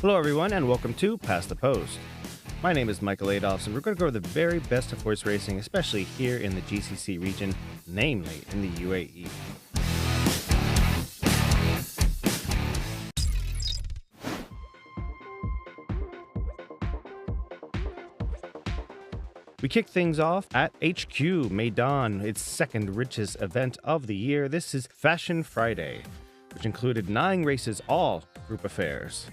Hello everyone and welcome to Past the Post. My name is Michael Adolphs and we're going to go over the very best of horse racing, especially here in the GCC region, namely in the UAE. We kick things off at HQ Meydan, its second richest event of the year. This is Fashion Friday, which included 9 races, all group affairs.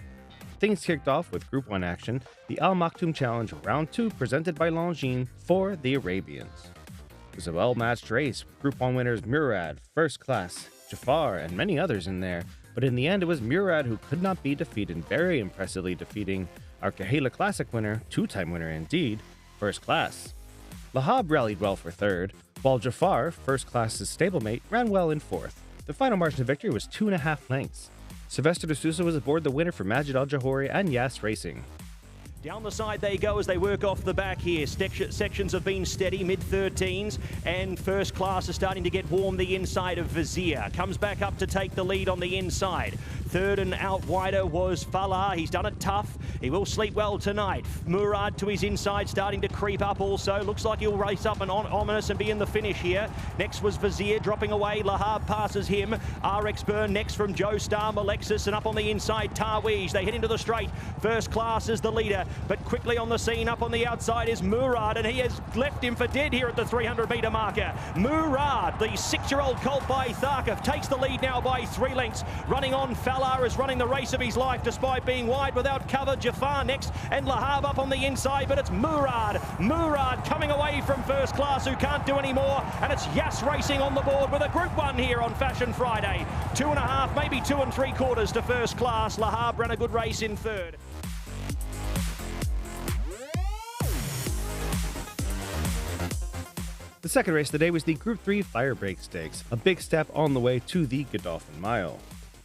Things kicked off with Group 1 action, the Al Maktoum Challenge Round 2 presented by Longines for the Arabians. It was a well-matched race with Group 1 winners Murad, First Class, Jafar, and many others in there, but in the end it was Murad who could not be defeated, very impressively defeating our Kahila Classic winner, 2-time winner indeed, First Class. Lahab rallied well for third, while Jafar, First Class's stablemate, ran well in fourth. The final margin of victory was 2.5 lengths. Sylvester de Sousa was aboard the winner for Majid Al-Jahori and Yas Racing. Down the side they go as they work off the back here. Sections have been steady, mid-13s, and First Class is starting to get warm the inside of Vizier. Comes back up to take the lead on the inside. Third and out wider was Falah. He's done it tough. He will sleep well tonight. Murad to his inside, starting to creep up also. Looks like he'll race up and ominous and be in the finish here. Next was Vizier dropping away. Lahab passes him. RX Burn next from Joe Star, Alexis, and up on the inside, Tarweej. They head into the straight. First Class is the leader, but quickly on the scene up on the outside is Murad, and he has left him for dead here at the 300-metre marker. Murad, the 6-year-old colt by Tharkov, takes the lead now by 3 lengths. Running on, Falah is running the race of his life despite being wide without cover. Jafar next, and Lahab up on the inside, but it's Murad. Murad coming away from First Class, who can't do any more, and it's Yas Racing on the board with a Group 1 here on Fashion Friday. 2.5, maybe 2 3/4 to First Class. Lahab ran a good race in third. The second race of the day was the Group 3 Firebreak Stakes, a big step on the way to the Godolphin Mile.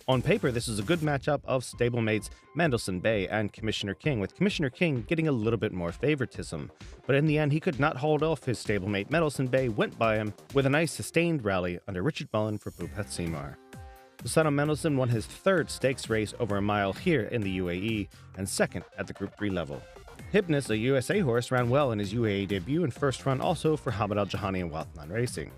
On paper, this is a good matchup of stablemates Mendelssohn Bay and Commissioner King, with Commissioner King getting a little bit more favoritism. But in the end, he could not hold off his stablemate. Mendelssohn Bay went by him with a nice sustained rally under Richard Mullen for Bhupat Seymour. The son of Mendelssohn won his 3rd stakes race over a mile here in the UAE and 2nd at the Group 3 level. Hypnos, a USA horse, ran well in his UAE debut and first run also for Hamad Al-Jahani and Wathman Racing.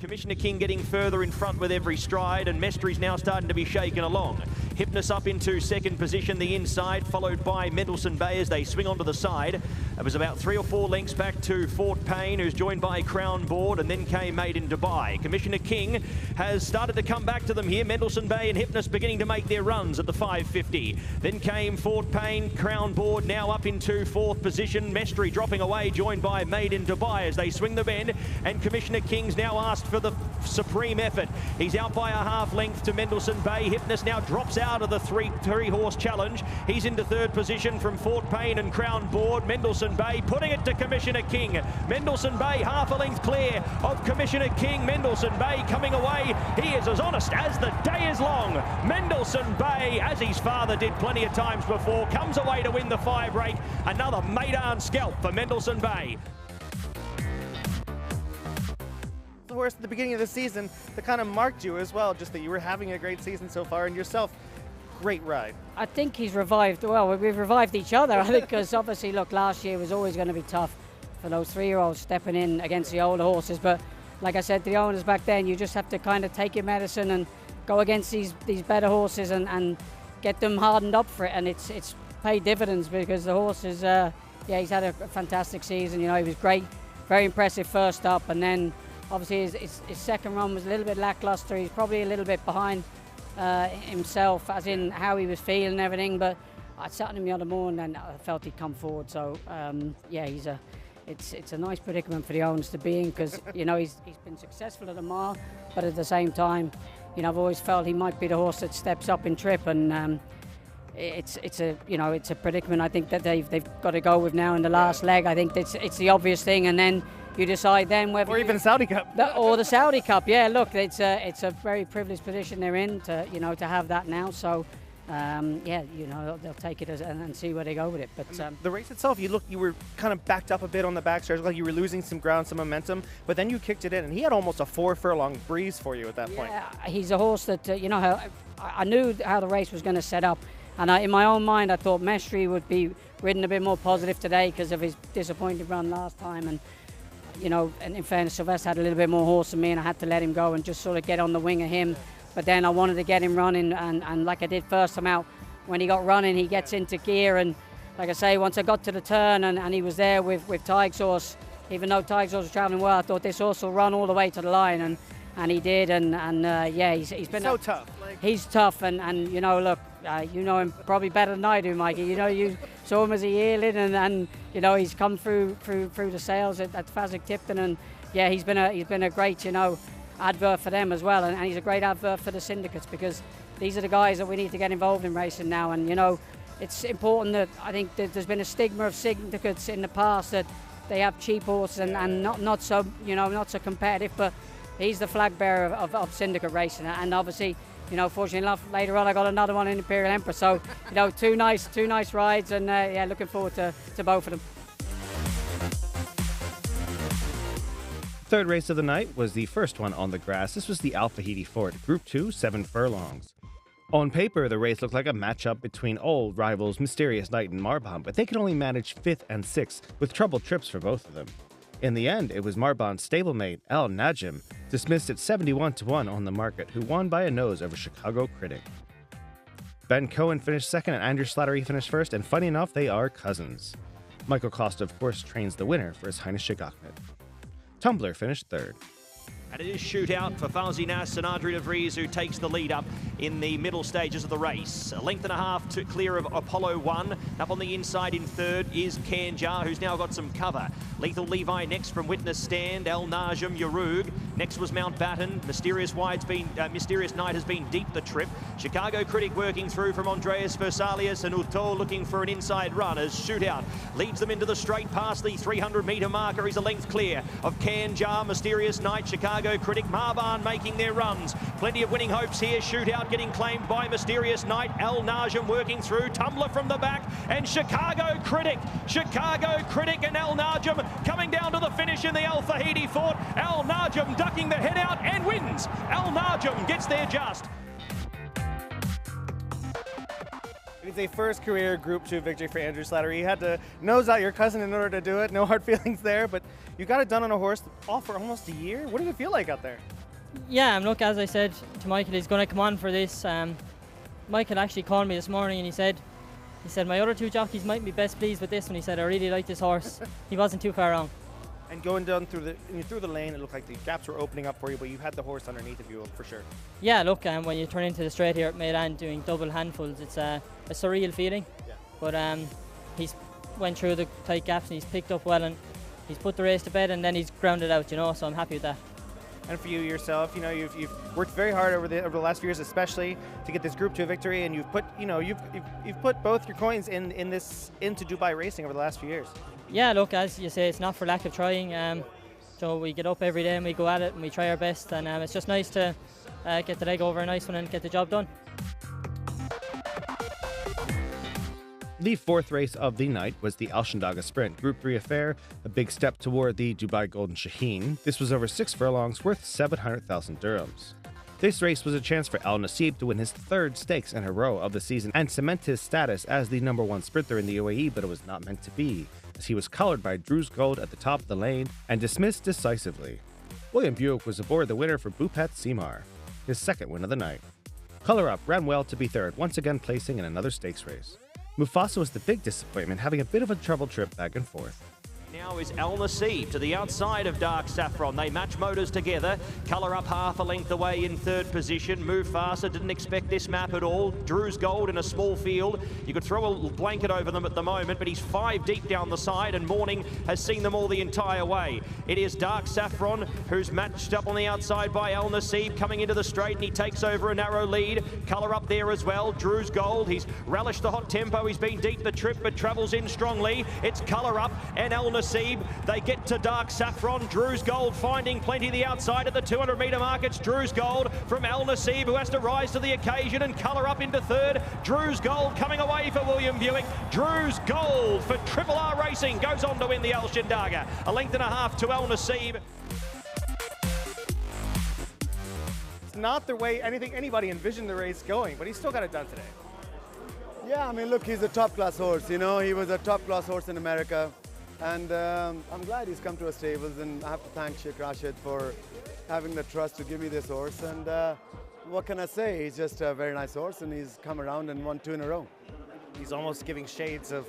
Commissioner King getting further in front with every stride, and Mestry's now starting to be shaken along. Hypnos up into second position, the inside, followed by Mendelssohn Bay as they swing onto the side. It was about 3 or 4 lengths back to Fort Payne, who's joined by Crown Board, and then came Meydan Dubai. Commissioner King has started to come back to them here. Mendelssohn Bay and Hypnos beginning to make their runs at the 550. Then came Fort Payne, Crown Board now up into 4th position. Mestry dropping away, joined by Meydan Dubai as they swing the bend, and Commissioner King's now asked for the supreme effort. He's out by a half length to Mendelssohn Bay. Hypnos now drops out of the three-horse challenge. He's into 3rd position from Fort Payne and Crown Board. Mendelssohn Bay putting it to Commissioner King. Mendelssohn Bay half a length clear of Commissioner King. Mendelssohn Bay coming away. He is as honest as the day is long. Mendelssohn Bay, as his father did plenty of times before, comes away to win the firebreak. Another Meydan scalp for Mendelssohn Bay. Horse at the beginning of the season that kind of marked you as well, just that you were having a great season so far, and yourself, great ride. I think he's revived, well, we've revived each other, I think, because obviously, look, last year was always going to be tough for those 3-year-olds stepping in against the older horses, but like I said to the owners back then, you just have to kind of take your medicine and go against these better horses and get them hardened up for it, and it's paid dividends because the horse is, he's had a fantastic season. You know, he was great, very impressive first up, and then obviously his second run was a little bit lackluster. He's probably a little bit behind himself, as in how he was feeling and everything, but I sat on him the other morning and I felt he'd come forward. So it's a nice predicament for the owners to be in, because you know he's been successful at the mile, but at the same time, you know, I've always felt he might be the horse that steps up in trip, and it's a predicament I think that they've got to go with now in the last leg. I think it's the obvious thing, and then you decide then whether, or even Saudi Cup, or the Saudi Cup. Yeah, look, it's a very privileged position they're in to have that now. So they'll take it and see where they go with it. But the race itself, you were kind of backed up a bit on the backstretch, like you were losing some ground, some momentum, but then you kicked it in, and he had almost a 4-furlong breeze for you at that point. Yeah, he's a horse that I knew how the race was going to set up. And in my own mind, I thought Mestri would be ridden a bit more positive today because of his disappointing run last time. And, you know, and in fairness, Sylvester had a little bit more horse than me, and I had to let him go and just sort of get on the wing of him. But then I wanted to get him running, and like I did first time out, when he got running, he gets into gear. And like I say, once I got to the turn and he was there with Tiger's horse, even though Tiger's horse was travelling well, I thought this horse will run all the way to the line, and he did. And yeah, he's been so tough. He's tough, and you know, look, you know him probably better than I do, Mikey. You know, you saw him as a yearling, and you know he's come through the sales at Fasig-Tipton, and yeah, he's been a great, you know, advert for them as well, and he's a great advert for the syndicates, because these are the guys that we need to get involved in racing now. And you know, it's important that I think that there's been a stigma of syndicates in the past that they have cheap horses and not so, you know, not so competitive, but he's the flag bearer of syndicate racing, and obviously, you know, fortunately enough, later on I got another one in Imperial Emperor. So, you know, two nice rides, and yeah, looking forward to both of them. Third race of the night was the first one on the grass. This was the Al-Fahidi Fort, Group 2, 7 furlongs. On paper, the race looked like a matchup between old rivals Mysterious Knight and Marbon, but they could only manage 5th and 6th, with troubled trips for both of them. In the end, it was Marbon's stablemate, Al Najm, dismissed at 71-1 on the market, who won by a nose over Chicago Critic. Ben Cohen finished second and Andrew Slattery finished first, and funny enough, they are cousins. Michael Costa, of course, trains the winner for His Highness Shigachnet. Tumbler finished third. And it is shootout for Fawzi Nas and Adri de Vries, who takes the lead up in the middle stages of the race. A length and a half to clear of Apollo 1. Up on the inside in third is Kanjar, who's now got some cover. Lethal Levi next from Witness Stand. El Najm, Yarug. Next was Mountbatten. Mysterious Knight has been deep the trip. Chicago Critic working through from Andreas Versalius, and Uto looking for an inside run as Shootout leads them into the straight past the 300-metre marker. He's a length clear of Kanjar, Mysterious Knight, Chicago Critic, Marbon making their runs. Plenty of winning hopes here. Shootout getting claimed by Mysterious Knight. El Najm working through. Tumbler from the back, and Chicago Critic and El Najm coming down to the finish in the Al-Fahidi Fort. El Najm ducking the head out and wins. El Najm gets there just. It's a first career Group 2 victory for Andrew Slattery. You had to nose out your cousin in order to do it. No hard feelings there, but you got it done on a horse all for almost a year. What did it feel like out there? Yeah, look, as I said to Michael, he's going to come on for this. Michael actually called me this morning and he said, my other two jockeys might be best pleased with this one. He said, I really like this horse. He wasn't too far wrong. And going down through the lane, it looked like the gaps were opening up for you, but you had the horse underneath of you for sure. Yeah, look, when you turn into the straight here at Meydan doing double handfuls, it's a surreal feeling. Yeah. But he's went through the tight gaps and he's picked up well, and he's put the race to bed, and then he's grounded out, you know, so I'm happy with that. And for you yourself, you know, you've worked very hard over the last few years, especially to get this Group 2 victory, and you've put both your coins into Dubai racing over the last few years. Yeah, look, as you say, it's not for lack of trying. So we get up every day and we go at it and we try our best, and it's just nice to get the leg over a nice one and get the job done. The fourth race of the night was the Al-Shandaga Sprint, Group 3 affair, a big step toward the Dubai Golden Shaheen. This was over 6 furlongs worth 700,000 dirhams. This race was a chance for Al Nassib to win his third stakes in a row of the season and cement his status as the #1 sprinter in the UAE, but it was not meant to be, as he was collared by Drew's Gold at the top of the lane and dismissed decisively. William Buick was aboard the winner for Bhupat Simar, his second win of the night. Color Up ran well to be third, once again placing in another stakes race. Mufasa was the big disappointment, having a bit of a trouble trip back and forth. Now is Al Nassib to the outside of Dark Saffron. They match motors together. Color Up half a length away in third position. Mufasa didn't expect this map at all. Drew's Gold in a small field. You could throw a blanket over them at the moment, but he's 5 deep down the side, and Morning has seen them all the entire way. It is Dark Saffron who's matched up on the outside by Al Nassib, coming into the straight, and he takes over a narrow lead. Color Up there as well. Drew's Gold, he's relished the hot tempo. He's been deep the trip, but travels in strongly. It's Color Up and Al Nassib. They get to Dark Saffron. Drew's Gold finding plenty the outside at the 200-metre markets. Drew's Gold from Al Nassib, who has to rise to the occasion, and Color Up into third. Drew's Gold coming away for William Buick. Drew's Gold for Triple R Racing goes on to win the Al-Shandaga. A length and a half to Al Nassib. It's not the way anybody envisioned the race going, but he still got it done today. Yeah, I mean, look, he's a top-class horse. You know, he was a top-class horse in America, and I'm glad he's come to our stables. And I have to thank Sheikh Rashid for having the trust to give me this horse. And what can I say? He's just a very nice horse, and he's come around and won 2 in a row. He's almost giving shades of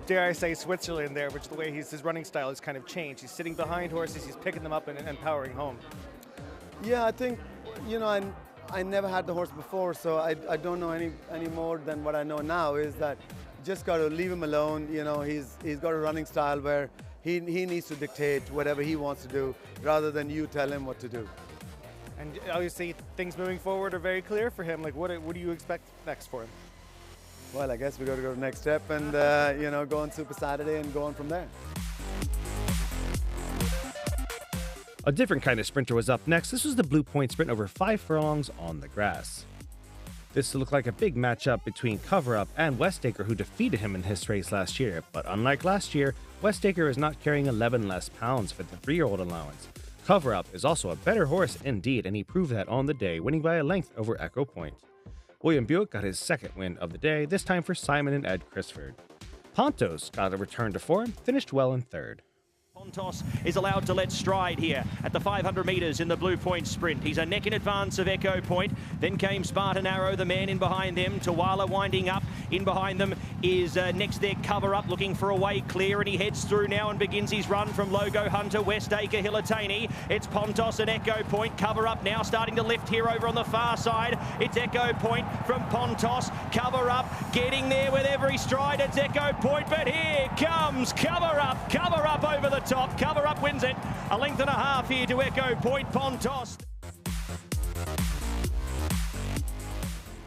dare I say, Switzerland there, which the way his running style has kind of changed. He's sitting behind horses, he's picking them up and powering home. Yeah, I think, you know, I never had the horse before, so I don't know any more than what I know now, is that you just got to leave him alone. You know, he's got a running style where he needs to dictate whatever he wants to do rather than you tell him what to do. And obviously things moving forward are very clear for him. Like, what do you expect next for him? Well, I guess we got to go to the next step and, you know, go on Super Saturday and go on from there. A different kind of sprinter was up next. This was the Blue Point Sprint over 5 furlongs on the grass. This looked like a big matchup between Cover Up and Westaker, who defeated him in his race last year. But unlike last year, Westaker is not carrying 11 less pounds for the 3-year-old allowance. Cover Up is also a better horse indeed, and he proved that on the day, winning by a length over Echo Point. William Buick got his second win of the day, this time for Simon and Ed Crisford. Pontos got a return to form, finished well in 3rd. Pontos is allowed to let stride here at the 500 metres in the Blue Point Sprint. He's a neck in advance of Echo Point. Then came Spartan Arrow, the man in behind them. Tawala winding up. In behind them is next there Cover Up, looking for a way clear, and he heads through now and begins his run from Logo Hunter, Westaker, Hilitani. It's Pontos and Echo Point. Cover Up now starting to lift here over on the far side. It's Echo Point from Pontos. Cover Up getting there with every stride. It's Echo Point, but here comes Cover Up. Cover Up over the top. Cover Up wins it. A length and a half here to Echo Point. Pontos.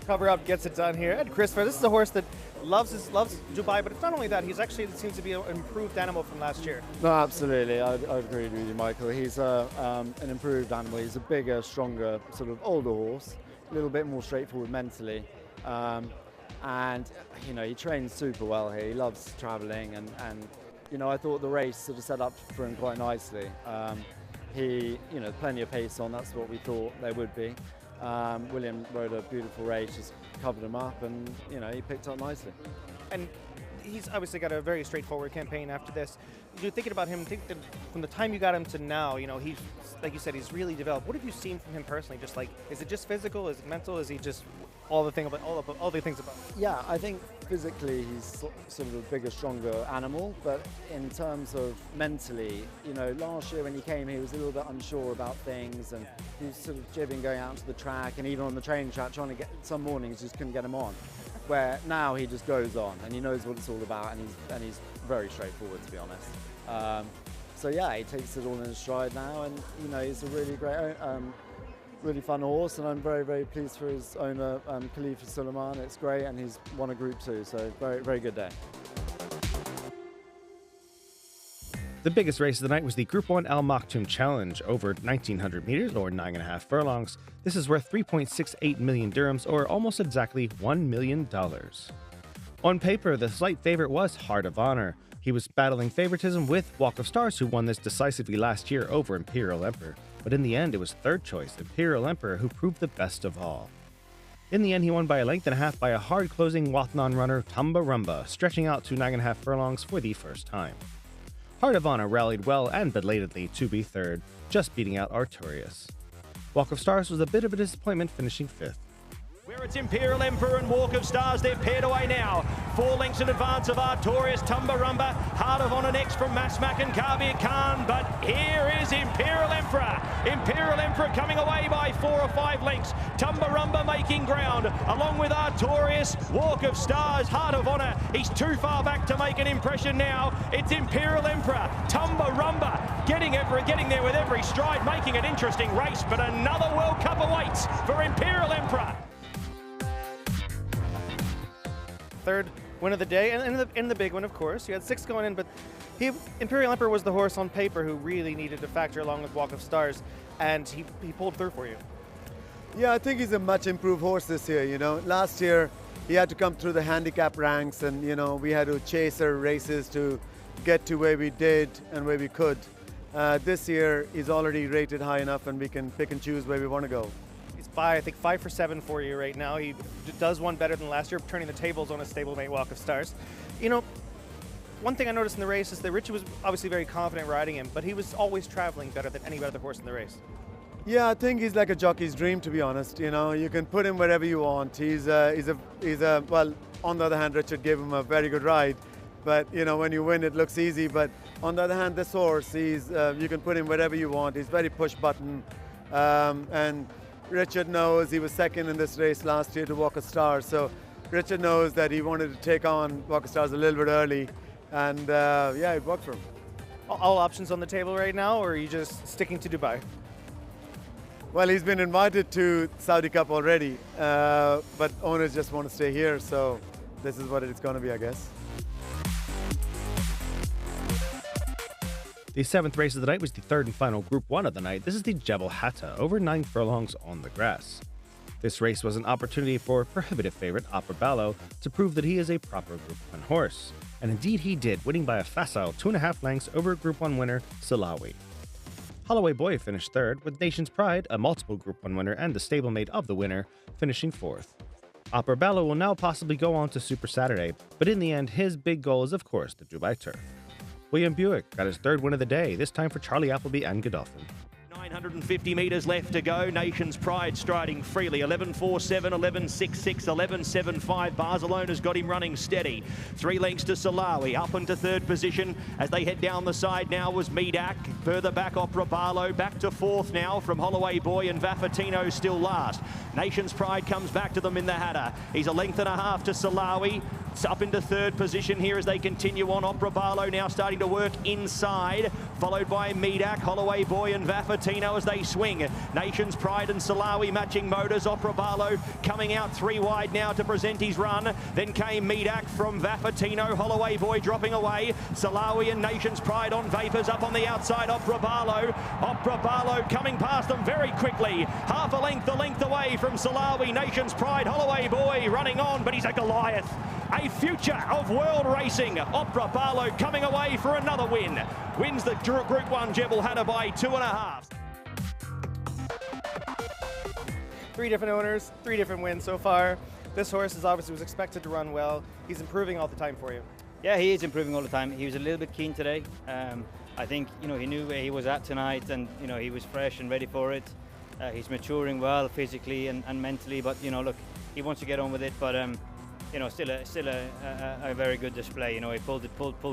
Cover Up gets it done here. Ed Crisford, this is a horse that loves Dubai, but it's not only that, it seems to be an improved animal from last year. No, absolutely. I agree with you, Michael. He's an improved animal. He's a bigger, stronger, sort of older horse, a little bit more straightforward mentally. And, you know, he trains super well here. He loves traveling, and you know, I thought the race sort of set up for him quite nicely. He, you know, plenty of pace on, that's what we thought there would be. William rode a beautiful race, just covered him up, and, you know, he picked up nicely. And he's obviously got a very straightforward campaign after this. You're thinking about him, think that from the time you got him to now, you know, he's, like you said, he's really developed. What have you seen from him personally? Just like, is it just physical? Is it mental? Is he just all the things about? Yeah, I think physically he's sort of a bigger, stronger animal, but in terms of mentally, you know, last year when he came, he was a little bit unsure about things, and he was sort of jibbing going out to the track, and even on the training track, trying to get, some mornings just couldn't get him on. Where now he just goes on, and he knows what it's all about, and he's very straightforward, to be honest. So yeah, he takes it all in his stride now, and, you know, he's a really great, really fun horse, and I'm very, very pleased for his owner, Khalifa Suleiman. It's great, and he's won a Group 2, so very, very good day. The biggest race of the night was the Group 1 Al Maktoum Challenge over 1,900 meters or 9.5 furlongs. This is worth 3.68 million dirhams or almost exactly $1 million. On paper, the slight favorite was Heart of Honor. He was battling favoritism with Walk of Stars, who won this decisively last year over Imperial Emperor. But in the end, it was third choice, Imperial Emperor, who proved the best of all. In the end, he won by a length and a half by a hard-closing Wathnon runner, Tumba Rumba, stretching out to 9.5 furlongs for the first time. Heart of Honor rallied well and belatedly to be third, just beating out Artorias. Walk of Stars was a bit of a disappointment, finishing 5th. Where it's Imperial Emperor and Walk of Stars, they're paired away now. 4 lengths in advance of Artorias, Tumba Rumba, Heart of Honor next from Masmak and Kabir Khan, but here is Imperial Emperor. Imperial Emperor coming away by 4 or 5 lengths. Tumba Rumba making ground, along with Artorias, Walk of Stars, Heart of Honor. He's too far back to make an impression now. It's Imperial Emperor, Tumba Rumba, getting there with every stride, making an interesting race, but another World Cup awaits for Imperial Emperor. Third win of the day, and in the big one, of course. You had 6 going in, but Imperial Emperor was the horse on paper who really needed to factor along with Walk of Stars, and he pulled through for you. Yeah, I think he's a much improved horse this year, you know. Last year, he had to come through the handicap ranks, and, you know, we had to chase our races to get to where we did and where we could. This year, he's already rated high enough, and we can pick and choose where we want to go. He's I think 5 for 7 for you right now. He does one better than last year, turning the tables on his stablemate Walk of Stars. You know, one thing I noticed in the race is that Richie was obviously very confident riding him, but he was always traveling better than any other horse in the race. Yeah, I think he's like a jockey's dream, to be honest. You know, you can put him wherever you want. He's a well. On the other hand, Richard gave him a very good ride, but you know, when you win, it looks easy. But on the other hand, this horse, you can put him wherever you want. He's very push button, and Richard knows he was second in this race last year to Walk of Stars. So Richard knows that he wanted to take on Walk of Stars a little bit early, and yeah, it worked for him. All options on the table right now, or are you just sticking to Dubai? Well, he's been invited to Saudi Cup already, but owners just want to stay here, so this is what it's going to be, I guess. The 7th race of the night was the 3rd and final Group 1 of the night. This is the Jebel Hatta, over 9 furlongs on the grass. This race was an opportunity for prohibitive favorite Opera Ballo to prove that he is a proper Group 1 horse. And indeed he did, winning by a facile 2.5 lengths over Group 1 winner Salawi. Holloway Boy finished 3rd, with Nation's Pride, a multiple Group 1 winner and the stablemate of the winner, finishing 4th. Opera Ballo will now possibly go on to Super Saturday, but in the end, his big goal is, of course, the Dubai Turf. William Buick got his 3rd win of the day, this time for Charlie Appleby and Godolphin. 950 metres left to go. Nation's Pride striding freely. 11.47, 11.66, 11.75. Barcelona's got him running steady. 3 lengths to Salawi. Up into 3rd position as they head down the side now was Meydan. Further back, Opera Ballo. Back to 4th now from Holloway Boy, and Vaffatino still last. Nation's Pride comes back to them in the Hatta. He's a length and a half to Salawi. It's up into 3rd position here as they continue on. Opera Ballo now starting to work inside, followed by Meydan, Holloway Boy and Vaffatino as they swing. Nation's Pride and Salawi matching motors. Opera Ballo coming out 3 wide now to present his run. Then came Meydan from Vaffatino. Holloway Boy dropping away. Salawi and Nation's Pride on vapors up on the outside. Opera Ballo. Opera Ballo coming past them very quickly. Half a length away from Salawi. Nation's Pride. Holloway Boy running on, but he's a Goliath. A future of world racing. Opera Ballo coming away for another win. Wins the Group 1 Jebel Hatta by 2.5. 3 different owners, 3 different wins so far. This horse is obviously was expected to run well. He's improving all the time for you. Yeah, he is improving all the time. He was a little bit keen today. I think, you know, he knew where he was at tonight, and you know, he was fresh and ready for it. He's maturing well physically and mentally, but you know, look, he wants to get on with it. But you know, still a very good display. You know, he pulled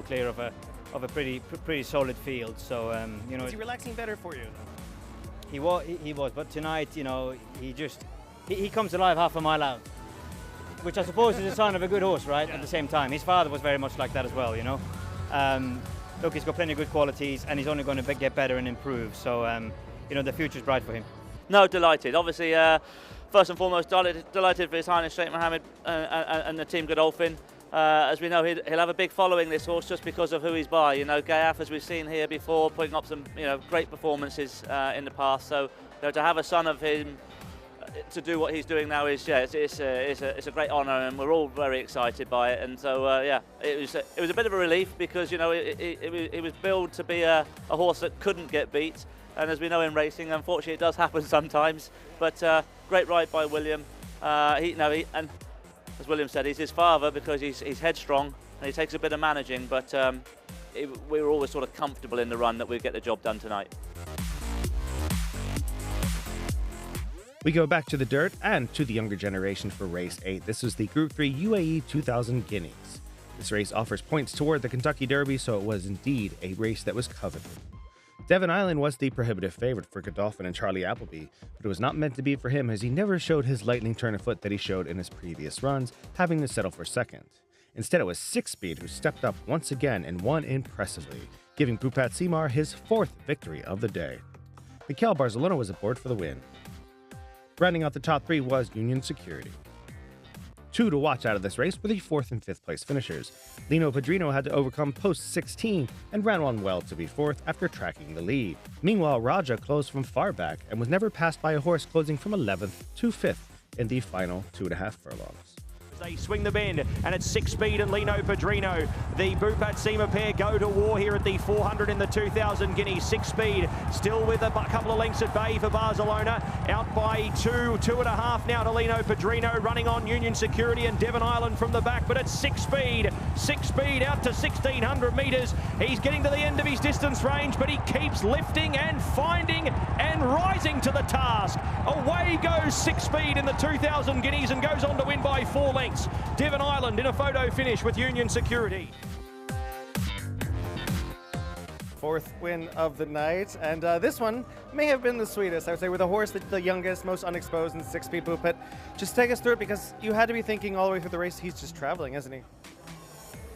clear of a pretty solid field. So you know, is he relaxing better for you? He was, but tonight, you know, he comes alive half a mile out, which I suppose is a sign of a good horse, right? Yeah. At the same time, his father was very much like that as well. You know, look, he's got plenty of good qualities, and he's only going to get better and improve. So you know, the future's bright for him. No, delighted. Obviously, first and foremost, delighted for His Highness Sheikh Mohammed and the team Godolphin. As we know, he'll have a big following, this horse, just because of who he's by. You know, Gayaf, as we've seen here before, putting up some great performances in the past. So to have a son of him to do what he's doing now is it's a great honour, and we're all very excited by it. And so it was a bit of a relief, because you know it was billed to be a horse that couldn't get beat. And as we know in racing, unfortunately, it does happen sometimes. But great ride by William. And as William said, he's his father because he's headstrong and he takes a bit of managing. But we were always sort of comfortable in the run that we'd get the job done tonight. We go back to the dirt and to the younger generation for race 8. This was the Group 3 UAE 2000 Guineas. This race offers points toward the Kentucky Derby, so it was indeed a race that was coveted. Devon Island was the prohibitive favorite for Godolphin and Charlie Appleby, but it was not meant to be for him, as he never showed his lightning turn of foot that he showed in his previous runs, having to settle for second. Instead, it was 6-Speed who stepped up once again and won impressively, giving Bhupat Seymour his 4th victory of the day. Mikel Barcelona was aboard for the win. Rounding out the top 3 was Union Security. 2 to watch out of this race were the 4th and 5th place finishers. Lino Padrino had to overcome post 16 and ran on well to be 4th after tracking the lead. Meanwhile, Raja closed from far back and was never passed by a horse closing from 11th to 5th in the final 2.5 furlongs. They swing the bend, and it's 6 Speed and Lino Padrino. The Bupat Seema pair go to war here at the 400 in the 2000 guineas. 6 Speed still with a couple of lengths at bay for Barcelona. Out by 2.5 now to Lino Padrino, running on Union Security and Devon Island from the back, but it's 6 Speed. 6 Speed out to 1,600 metres. He's getting to the end of his distance range, but he keeps lifting and finding and rising to the task. Away goes 6 Speed in the 2000 guineas and goes on to win by 4 lengths. Devon Island in a photo finish with Union Security. Fourth win of the night, and this one may have been the sweetest. I would say with a horse that's the youngest, most unexposed in 6 Speed Bupat. Just take us through it, because you had to be thinking all the way through the race, he's just traveling, isn't he?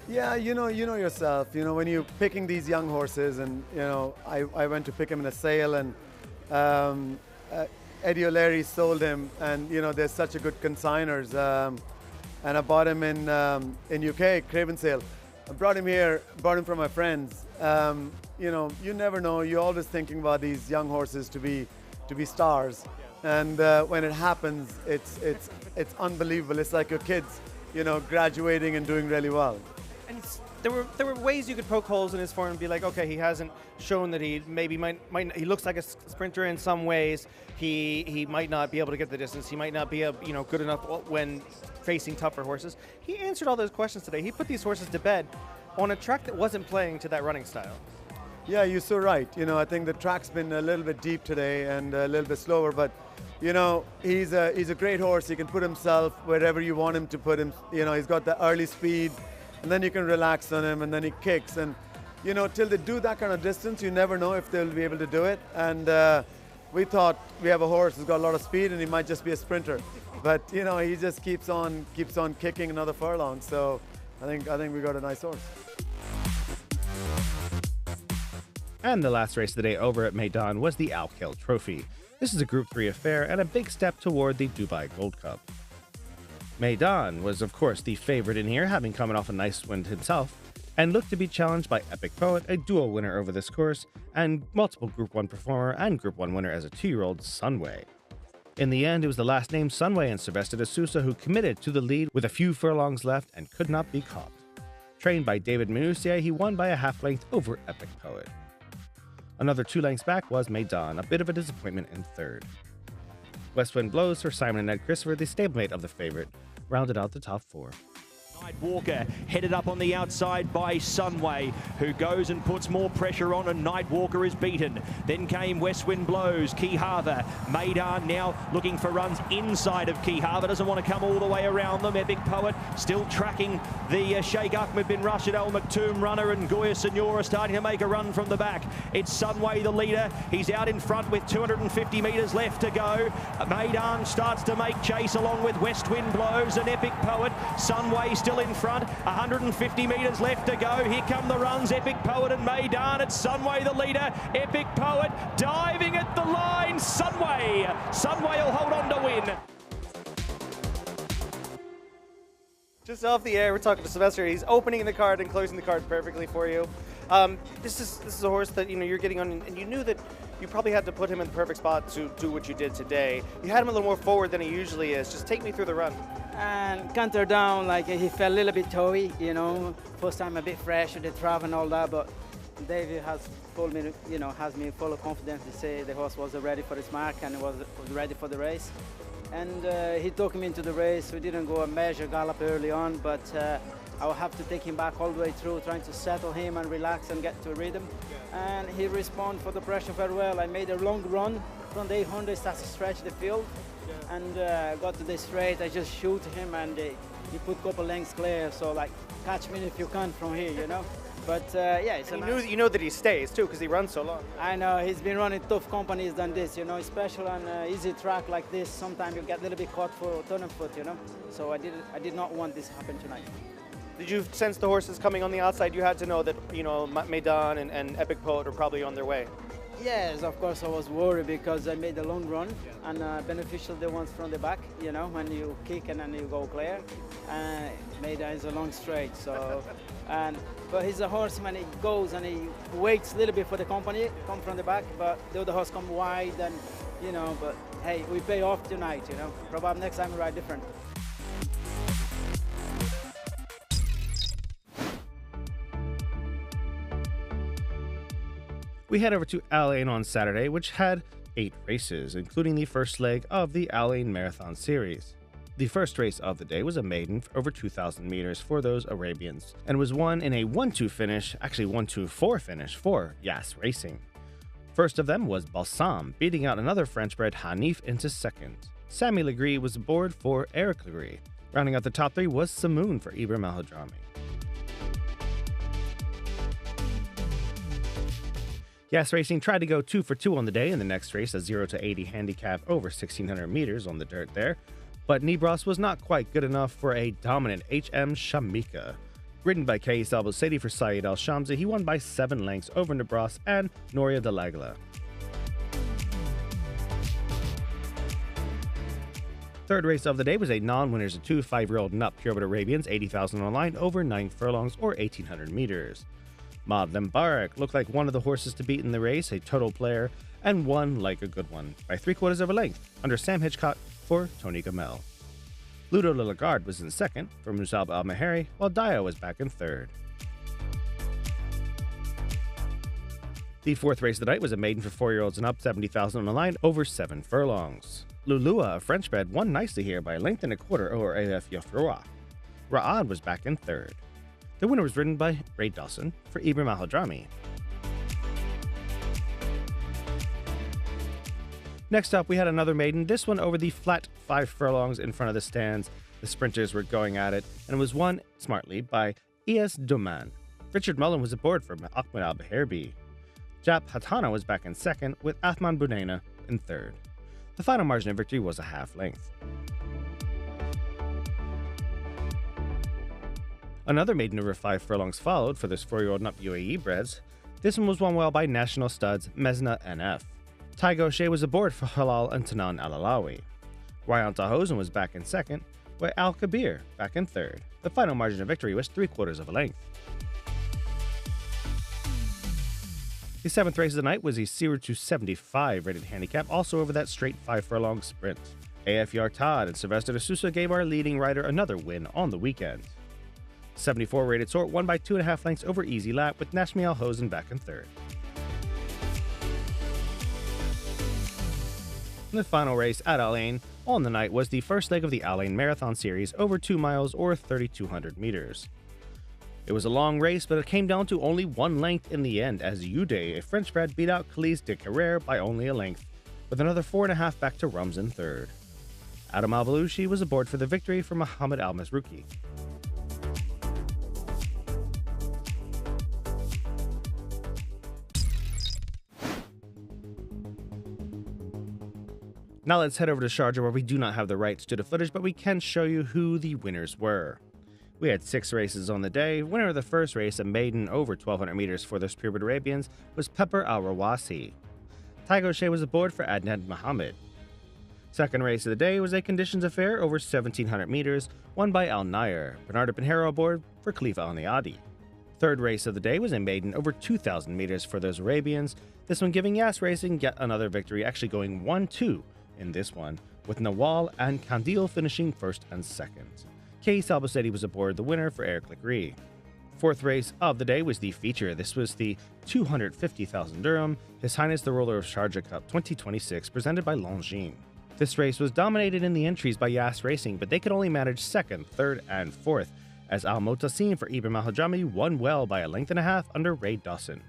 Yeah, you know yourself. You know, when you're picking these young horses, and I went to pick him in a sale, and Eddie O'Leary sold him, and they're such a good consigners. And I bought him in UK, Craven Sale. I brought him here, bought him from my friends. You never know. You're always thinking about these young horses to be stars, and when it happens, it's unbelievable. It's like your kids, graduating and doing really well. And there were ways you could poke holes in his form and be like, okay, he hasn't shown that he maybe might he looks like a sprinter in some ways. He might not be able to get the distance. He might not be good enough when facing tougher horses. He answered all those questions today. He put these horses to bed on a track that wasn't playing to that running style. Yeah, you're so right. I think the track's been a little bit deep today and a little bit slower, but he's a great horse. He can put himself wherever you want him to put him. He's got the early speed, and then you can relax on him, and then he kicks. And till they do that kind of distance, you never know if they'll be able to do it. And we thought we have a horse who's got a lot of speed, and he might just be a sprinter, but he just keeps on kicking another furlong. So I think we got a nice horse. And the last race of the day over at Meydan was the Al-Khail Trophy. This is a Group 3 affair and a big step toward the Dubai Gold Cup. Meydan was, of course, the favorite in here, having come off a nice win himself, and looked to be challenged by Epic Poet, a dual winner over this course, and multiple Group 1 performer and Group 1 winner as a 2-year-old, Sunway. In the end, it was the last named Sunway and Sylvester de Sousa who committed to the lead with a few furlongs left and could not be caught. Trained by David Minussier, he won by a half length over Epic Poet. Another 2 lengths back was Meydan, a bit of a disappointment in third. West Wind Blows for Simon and Ed Christopher, the stablemate of the favorite, rounded out the top 4. Walker headed up on the outside by Sunway, who goes and puts more pressure on, and Nightwalker is beaten. Then came West Wind Blows, Key Harbour. Meydan now looking for runs inside of Key Harbour, doesn't want to come all the way around them. Epic Poet still tracking the Sheikh Ahmed bin Rashid Al Maktoum runner, and Goya Senora starting to make a run from the back. It's Sunway the leader. He's out in front with 250 metres left to go. Meydan starts to make chase along with West Wind Blows and Epic Poet. Sunway still in front, 150 metres left to go. Here come the runs, Epic Poet and Meydan. It's Sunway the leader. Epic Poet diving at the line. Sunway will hold on to win. Just off the air, we're talking to Sylvester. He's opening the card and closing the card perfectly for you. This is a horse that you're getting on, and you knew that you probably had to put him in the perfect spot to do what you did today. You had him a little more forward than he usually is. Just take me through the run. And canter down, like he felt a little bit toey, first time a bit fresh with the travel and all that, but David has told me, has me full of confidence to say the horse was ready for his mark and was ready for the race. And he took me into the race. We didn't go a measure gallop early on, but I will have to take him back all the way through, trying to settle him and relax and get to a rhythm. And he responded for the pressure very well. I made a long run from the 800, started to stretch the field. And got to the straight, I just shoot him, and he put a couple lengths clear, so like, catch me if you can from here, But yeah, it's you know that he stays too, because he runs so long. I know, he's been running tough companies than this, especially on an easy track like this. Sometimes you get a little bit caught for turn foot, So I did not want this to happen tonight. Did you sense the horses coming on the outside? You had to know that, Meydan and Epic Poet are probably on their way. Yes, of course I was worried because I made a long run, and beneficial the ones from the back, when you kick and then you go clear. Meydan is a long straight, so, but he's a horse when he goes and he waits a little bit for the company, come from the back, but the other horse come wide and, but hey, we pay off tonight, Probably next time we ride different. We head over to Al-Ain on Saturday, which had 8 races, including the first leg of the Al-Ain Marathon Series. The first race of the day was a maiden for over 2,000 meters for those Arabians, and was won in a 1-2 finish, actually 1-2-4 finish for Yas Racing. First of them was Balsam, beating out another French-bred Hanif into second. Sami Legree was aboard for Eric Legree. Rounding out the top 3 was Samoon for Ibrahim Al-Hadrami. Yas Racing tried to go 2 for 2 on the day in the next race, a 0-80 handicap over 1,600 meters on the dirt there, but Nibras was not quite good enough for a dominant HM Shamika. Ridden by Kais Al-Busadi for Saeed Al-Shamsi, he won by 7 lengths over Nibras and Noria Dalagla. Third race of the day was a non-winners of 2 5-year-old Nut Purebred Arabians, 80,000 on line over 9 furlongs or 1,800 meters. Mad Lembarak looked like one of the horses to beat in the race, a total player, and won like a good one, by 3/4 of a length, under Sam Hitchcock for Tony Gamel. Ludo Lillegard was in second for Musab Al-Mahari, while Dio was back in third. The fourth race of the night was a maiden for 4-year-olds and up, 70,000 on the line, over 7 furlongs. Lulua, a French-bred, won nicely here by a length and a quarter over AF Yofroa. Ra'ad was back in third. The winner was ridden by Ray Dawson for Ibrahim Al-Hadrami. Next up, we had another maiden, this one over the flat 5 furlongs in front of the stands. The sprinters were going at it, and it was won smartly by E.S. Doman. Richard Mullen was aboard for Ahmed Al-Baherbi. Jap Hatana was back in second, with Athman Bunena in third. The final margin of victory was a half length. Another maiden over 5 furlongs followed for this 4-year-old Nut UAE breds. This one was won well by national studs Mesna NF. Tai Gaucher was aboard for Halal and Tanan Al-Alawi. Ryan Tahosen was back in second, with Al Kabir back in third. The final margin of victory was 3/4 of a length. The 7th race of the night was a 0-75 rated handicap, also over that straight 5 furlong sprint. AF Yartad and Sylvester de Sousa gave our leading rider another win on the weekend. 74 rated sort won by 2.5 lengths over Easy Lap, with Nashmi Al-Hosen back in third. The final race at Al-Ain on the night was the first leg of the Al-Ain Marathon Series over 2 miles or 3,200 meters. It was a long race, but it came down to only 1 length in the end, as Uday, a French-bred, beat out Calise de Carrere by only a length, with another 4.5 back to Rums in third. Adam Al-Balushi was aboard for the victory for Mohammed Al-Mazrouki. Now let's head over to Sharjah, where we do not have the rights to the footage, but we can show you who the winners were. We had 6 races on the day. Winner of the first race, a maiden over 1,200 meters for the Purebred Arabians, was Pepper Al-Rawasi. Tai Gaucher was aboard for Adnan Mohammed. Second race of the day was a conditions affair over 1,700 meters, won by Al Nair. Bernardo Pinheiro aboard for Khalifa Al-Niadi. Third race of the day was a maiden over 2,000 meters for those Arabians, this one giving Yas Racing yet another victory, actually going 1-2 in this one, with Nawal and Kandil finishing first and second. Kais Al-Busadi was aboard the winner for Eric Legree. Fourth race of the day was the feature. This was the 250,000 dirham His Highness the Ruler of Sharjah Cup 2026, presented by Longines. This race was dominated in the entries by Yas Racing, but they could only manage second, third, and fourth, as Al Motassim for Ibrahim Al-Hadrami won well by a length and a half under Ray Dawson.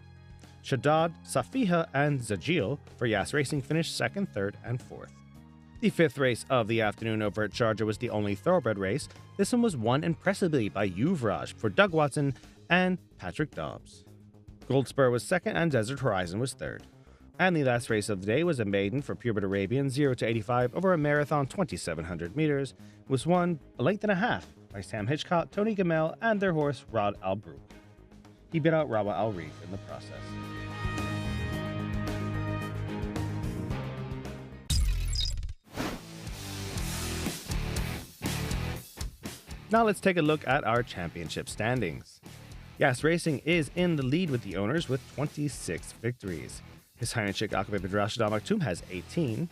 Shaddad, Safiha, and Zajil for Yas Racing finished second, third, and fourth. The fifth race of the afternoon over at Sharjah was the only thoroughbred race. This one was won impressively by Yuvraj for Doug Watson and Patrick Dobbs. Goldspur was second and Desert Horizon was third. And the last race of the day was a maiden for Purebred Arabian 0-85 over a marathon 2,700 meters. It was won a length and a half by Sam Hitchcock, Tony Gamel, and their horse Rod Al-Brook. He beat out Rawa Al-Reef in the process. Now let's take a look at our championship standings. Yas Racing is in the lead with the owners with 26 victories. His Highness Sheikh Aqib bin Rashid Al Maktoum has 18.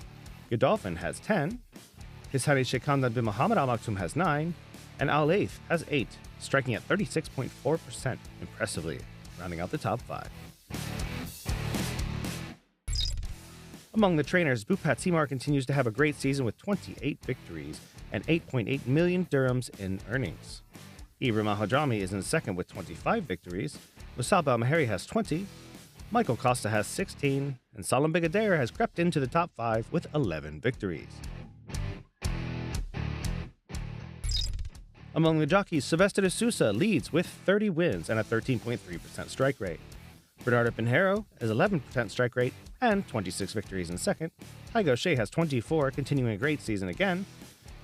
Godolphin has 10. His Highness Sheikh Hamdan bin Mohammed Al Maktoum has 9. And Al Laith has 8, striking at 36.4% impressively, rounding out the top 5. Among the trainers, Bhupat Timar continues to have a great season with 28 victories and 8.8 million dirhams in earnings. Ibrahim Al-Hadrami is in second with 25 victories, Musab Al-Maheri has 20, Michael Costa has 16, and Salam Bigader has crept into the top 5 with 11 victories. Among the jockeys, Sylvester de Sousa leads with 30 wins and a 13.3% strike rate. Bernardo Pinheiro has 11% strike rate and 26 victories in second. Tygo O'Shea has 24, continuing a great season again.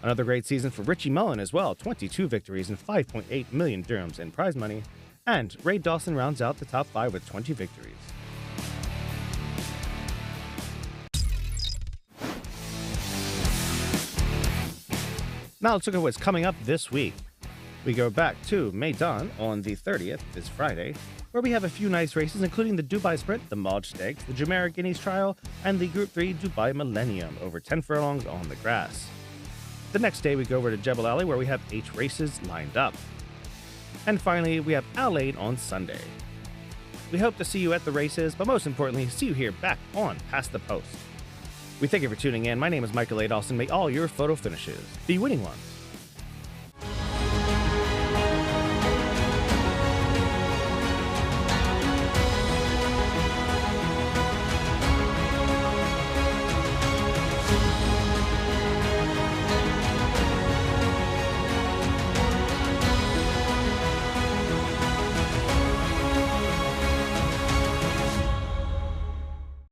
Another great season for Richie Mullen as well, 22 victories and 5.8 million dirhams in prize money. And Ray Dawson rounds out the top 5 with 20 victories. Now let's look at what's coming up this week. We go back to Meydan on the 30th, this Friday, where we have a few nice races, including the Dubai Sprint, the Maj Stakes, the Jumeirah Guineas Trial, and the Group 3 Dubai Millennium over 10 furlongs on the grass. The next day, we go over to Jebel Ali, where we have 8 races lined up. And finally, we have Al-Ain on Sunday. We hope to see you at the races, but most importantly, see you here back on Past the Post. We thank you for tuning in. My name is Michael A. Dawson. May all your photo finishes be winning ones.